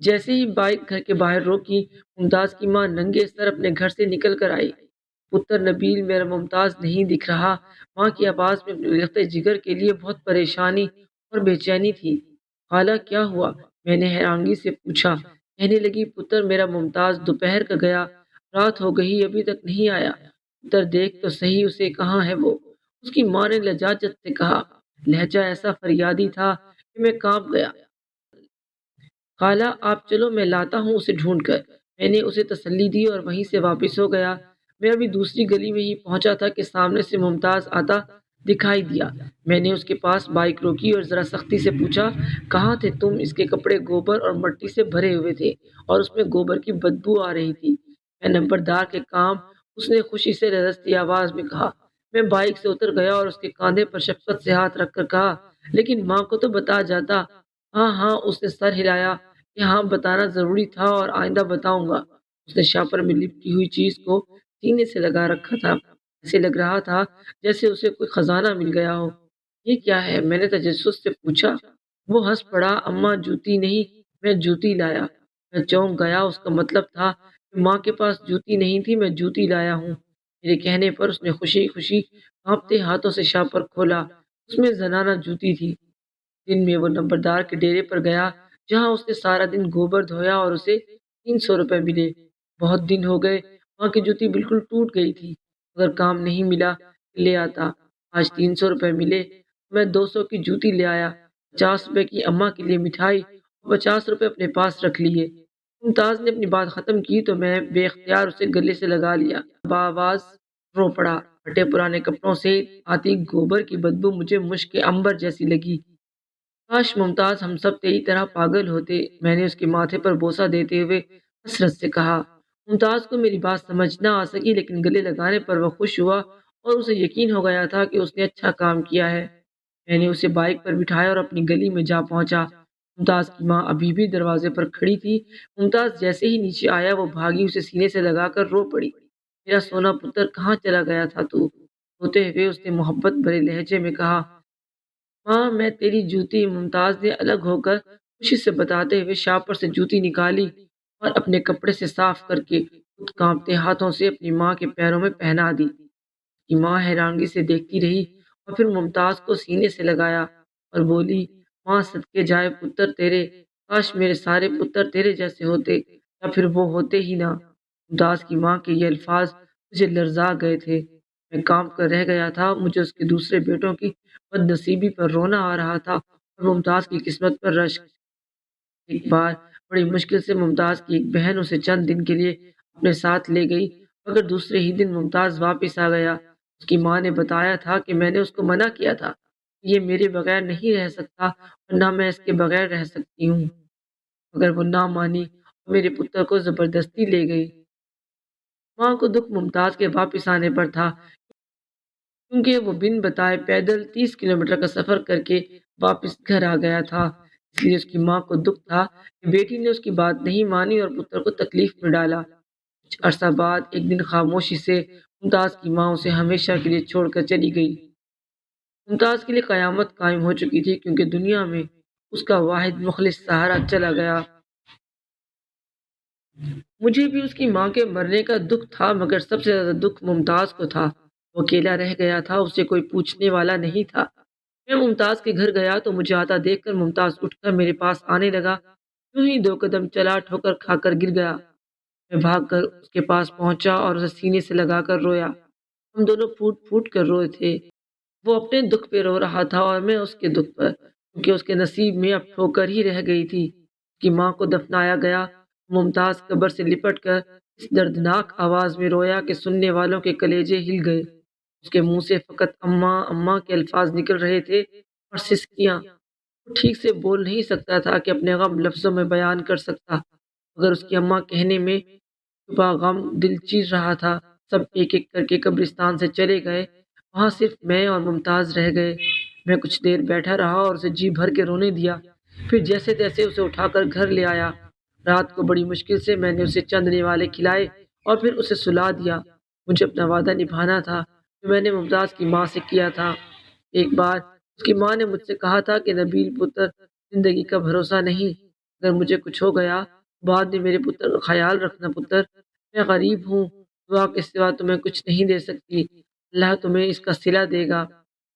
جیسے ہی بائک گھر کے باہر روکی، ممتاز کی ماں ننگے سر اپنے گھر سے نکل کر آئی۔ پتر نبیل، میرا ممتاز نہیں دکھ رہا۔ ماں کی آواز میں اپنے لخت جگر کے لیے بہت پریشانی اور بے چینی تھی۔ خالہ کیا ہوا؟ میں نے حیرانگی سے پوچھا۔ کہنے لگی، پتر میرا ممتاز دوپہر کا گیا، رات ہو گئی ابھی تک نہیں آیا۔ پتر دیکھ تو صحیح اسے، کہاں ہے وہ؟ اس کی ماں نے لجاجت سے کہا۔ لہجہ ایسا فریادی تھا کہ میں کانپ گیا۔ خالہ آپ چلو، میں لاتا ہوں اسے ڈھونڈ کر۔ میں نے اسے تسلی دی اور وہیں سے واپس ہو گیا۔ میں ابھی دوسری گلی میں ہی پہنچا تھا کہ سامنے سے ممتاز آتا دکھائی دیا۔ میں نے اس کے پاس بائک روکی اور ذرا سختی سے پوچھا، کہاں تھے تم؟ اس کے کپڑے گوبر اور مٹی سے بھرے ہوئے تھے اور اس میں گوبر کی بدبو آ رہی تھی۔ میں نمبردار کے کام، اس نے خوشی سے لرزتی آواز میں کہا۔ میں بائک سے اتر گیا اور اس کے کاندھے پر شفقت سے ہاتھ رکھ کر کہا، لیکن ماں کو تو بتا جاتا۔ ہاں ہاں، اس نے سر ہلایا کہ ہاں بتانا ضروری تھا اور آئندہ بتاؤں گا۔ اس نے شاپر میں لپٹی ہوئی چیز کو سینے سے لگا رکھا تھا۔ ایسے لگ رہا تھا جیسے اسے کوئی خزانہ مل گیا ہو۔ یہ کیا ہے؟ میں نے تجسس سے پوچھا۔ وہ ہنس پڑا، اماں جوتی نہیں، میں جوتی لایا۔ میں چونک گیا، اس کا مطلب تھا کہ ماں کے پاس جوتی نہیں تھی، میں جوتی لایا ہوں۔ میرے کہنے پر اس نے خوشی خوشی کانپتے ہاتھوں سے شاپر کھولا۔ اس میں زنانہ جوتی تھی۔ دن میں وہ نمبردار کے ڈیرے پر گیا جہاں اس نے سارا دن گوبر دھویا اور اسے 300 روپے ملے۔ بہت دن ہو گئے، ماں کی جوتی بالکل ٹوٹ گئی تھی۔ اگر کام نہیں ملا لے آتا۔ آج 300 روپے ملے، میں 200 کی جوتی لے آیا، 50 روپے کی اماں کے لیے مٹھائی اور 50 روپے اپنے پاس رکھ لیے۔ ممتاز نے اپنی بات ختم کی تو میں بے اختیار اسے گلے سے لگا لیا، بآواز رو پڑا۔ پھٹے پرانے کپڑوں سے آتی گوبر کی بدبو مجھے مشک عنبر جیسی لگی۔ کاش ممتاز ہم سب تیری طرح پاگل ہوتے، میں نے اس کے ماتھے پر بوسہ دیتے ہوئے حسرت سے کہا۔ ممتاز کو میری بات سمجھ نہ آ سکی، لیکن گلے لگانے پر وہ خوش ہوا اور اسے یقین ہو گیا تھا کہ اس نے اچھا کام کیا ہے۔ میں نے اسے بائک پر بٹھایا اور اپنی گلی میں جا پہنچا۔ ممتاز کی ماں ابھی بھی دروازے پر کھڑی تھی۔ ممتاز جیسے ہی نیچے آیا وہ بھاگی، اسے سینے سے لگا کر رو پڑی۔ میرا سونا پتر، کہاں چلا گیا تھا تو؟ روتے ہوئے اس نے محبت بھرے لہجے میں کہا، ماں میں تیری جوتی۔ ممتاز نے الگ ہو کر خوشی سے بتاتے ہوئے شاپر سے جوتی نکالی اور اپنے کپڑے سے صاف کر کے خود کانپتے ہاتھوں سے اپنی ماں کے پیروں میں پہنا دی۔ کی ماں حیرانگی سے دیکھتی رہی اور پھر ممتاز کو سینے سے لگایا اور بولی، ماں صدقے جائے پتر تیرے، کاش میرے سارے پتر تیرے جیسے ہوتے، یا پھر وہ ہوتے ہی نہ۔ ممتاز کی ماں کے یہ الفاظ مجھے لرزا گئے تھے۔ میں کانپ کر رہ گیا تھا۔ مجھے اس کے دوسرے بیٹوں کی بد نصیبی پر رونا آ رہا تھا اور ممتاز کی قسمت پر رشک۔ ایک بار بڑی مشکل سے ممتاز کی ایک بہن اسے چند دن کے لیے اپنے ساتھ لے گئی، مگر دوسرے ہی دن ممتاز واپس آ گیا۔ اس کی ماں نے بتایا تھا کہ میں نے اس کو منع کیا تھا کہ یہ میرے بغیر نہیں رہ سکتا اور نہ میں اس کے بغیر رہ سکتی ہوں، مگر وہ نہ مانی اور میرے پتر کو زبردستی لے گئی۔ ماں کو دکھ ممتاز کے واپس آنے پر تھا، کیونکہ وہ بن بتائے پیدل 30 کلومیٹر کا سفر کر کے واپس گھر آ گیا تھا۔ اس لیے اس کی ماں کو دکھ تھا کہ بیٹی نے اس کی بات نہیں مانی اور پتر کو تکلیف میں ڈالا۔ کچھ عرصہ بعد ایک دن خاموشی سے ممتاز کی ماں اسے ہمیشہ کے لیے چھوڑ کر چلی گئی۔ ممتاز کے لیے قیامت قائم ہو چکی تھی، کیونکہ دنیا میں اس کا واحد مخلص سہارا چلا گیا۔ مجھے بھی اس کی ماں کے مرنے کا دکھ تھا، مگر سب سے زیادہ دکھ ممتاز کو تھا۔ وہ اکیلا رہ گیا تھا، اسے کوئی پوچھنے والا نہیں تھا۔ میں ممتاز کے گھر گیا تو مجھے آتا دیکھ کر ممتاز اٹھ کر میرے پاس آنے لگا۔ یوں ہی 2 قدم چلا، ٹھوکر کھا کر گر گیا۔ میں بھاگ کر اس کے پاس پہنچا اور اسے سینے سے لگا کر رویا۔ ہم دونوں پھوٹ پھوٹ کر روئے تھے۔ وہ اپنے دکھ پہ رو رہا تھا اور میں اس کے دکھ پر، کیونکہ اس کے نصیب میں اب ٹھوکر ہی رہ گئی تھی۔ اس کی ماں کو دفنایا گیا۔ ممتاز قبر سے لپٹ کر اس دردناک آواز میں رویا کہ سننے والوں کے کلیجے ہل گئے۔ اس کے منہ سے فقط اماں اماں کے الفاظ نکل رہے تھے اور سسکیاں۔ وہ ٹھیک سے بول نہیں سکتا تھا کہ اپنے غم لفظوں میں بیان کر سکتا، مگر اس کی اماں کہنے میں چھپا غم دل چیر رہا تھا۔ سب ایک ایک کر کے قبرستان سے چلے گئے، وہاں صرف میں اور ممتاز رہ گئے۔ میں کچھ دیر بیٹھا رہا اور اسے جی بھر کے رونے دیا، پھر جیسے تیسے اسے اٹھا کر گھر لے آیا۔ رات کو بڑی مشکل سے میں نے اسے چند نوالے کھلائے اور پھر اسے سلا دیا۔ مجھے اپنا وعدہ نبھانا تھا جو میں نے ممتاز کی ماں سے کیا تھا۔ ایک بار اس کی ماں نے مجھ سے کہا تھا کہ نبیل پتر، زندگی کا بھروسہ نہیں، اگر مجھے کچھ ہو گیا بعد میں میرے پتر کا خیال رکھنا پتر، میں غریب ہوں، دعا کے سوا تمہیں کچھ نہیں دے سکتی، اللہ تمہیں اس کا صلہ دے گا۔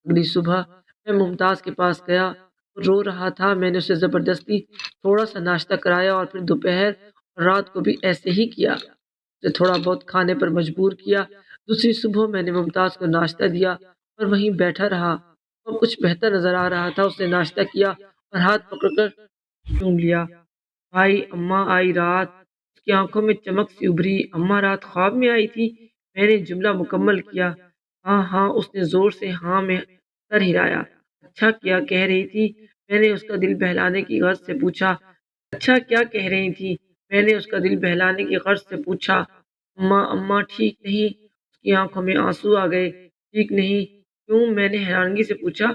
اگلی صبح میں ممتاز کے پاس گیا، وہ رو رہا تھا۔ میں نے اسے زبردستی تھوڑا سا ناشتہ کرایا اور پھر دوپہر اور رات کو بھی ایسے ہی کیا، اسے تھوڑا بہت کھانے پر مجبور کیا۔ دوسری صبح میں نے ممتاز کو ناشتہ دیا اور وہیں بیٹھا رہا، وہ کچھ بہتر نظر آ رہا تھا۔ اس نے ناشتہ کیا اور ہاتھ پکڑ کر چوم لیا۔ بھائی اماں آئی رات؟ اس کی آنکھوں میں چمک سی ابھری۔ اماں رات خواب میں آئی تھی؟ میں نے جملہ مکمل کیا۔ ہاں ہاں، اس نے زور سے ہاں میں سر ہلایا۔ اچھا کیا کہہ رہی تھی؟ میں نے اس کا دل بہلانے کی غرض سے پوچھا۔ اچھا کیا کہہ رہی تھی؟ میں نے اس کا دل بہلانے کی غرض سے پوچھا۔ اماں اماں ٹھیک نہیں؟ اس کی آنکھوں میں آنسو آ گئے۔ ٹھیک نہیں؟ کیوں؟ میں نے حیرانگی سے پوچھا۔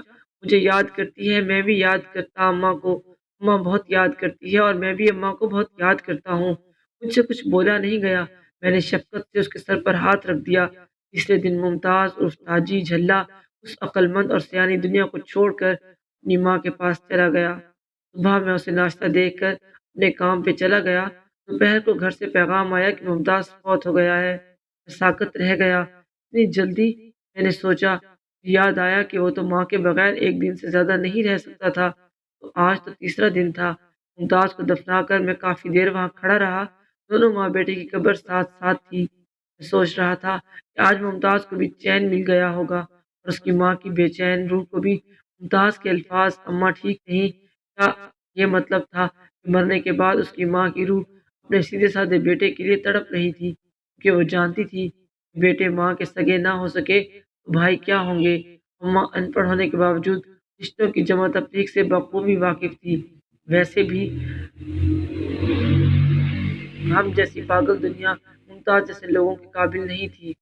مجھے یاد کرتی ہے، میں بھی یاد کرتا اماں کو، اماں بہت یاد کرتی ہے اور میں بھی اماں کو بہت یاد کرتا ہوں۔ مجھ سے کچھ بولا نہیں گیا۔ میں نے شفقت سے اس کے سر پر ہاتھ رکھ دیا۔ تیسرے دن ممتاز عرف تاجی جھلا اس عقل مند اور سیانی دنیا کو چھوڑ کر اپنی ماں کے پاس چلا گیا۔ صبح میں اسے ناشتہ دے کر اپنے کام پہ چلا گیا۔ دوپہر کو گھر سے پیغام آیا کہ ممتاز فوت ہو گیا ہے۔ میں ساکت رہ گیا۔ اتنی جلدی؟ میں نے سوچا۔ یاد آیا کہ وہ تو ماں کے بغیر ایک دن سے زیادہ نہیں رہ سکتا تھا۔ تو آج تو تیسرا دن تھا۔ ممتاز کو دفنا کر میں کافی دیر وہاں کھڑا رہا۔ دونوں ماں بیٹے کی قبر ساتھ ساتھ تھی۔ میں سوچ رہا تھا کہ آج ممتاز کو بھی چین مل گیا ہوگا اور اس کی ماں کی بے چین روح کو بھی۔ ممتاز کے الفاظ اماں ٹھیک نہیں، کیا یہ مطلب تھا کہ مرنے کے بعد اس کی ماں کی روح اپنے سیدھے سادے بیٹے کے لیے تڑپ رہی تھی؟ کیونکہ وہ جانتی تھی کہ بیٹے ماں کے سگے نہ ہو سکے تو بھائی کیا ہوں گے۔ اماں ان پڑھ ہونے کے باوجود رشتوں کی جمع تفریق سے بخوبی واقف تھی۔ ویسے بھی ہم جیسی پاگل دنیا ممتاز جیسے لوگوں کے قابل نہیں تھی۔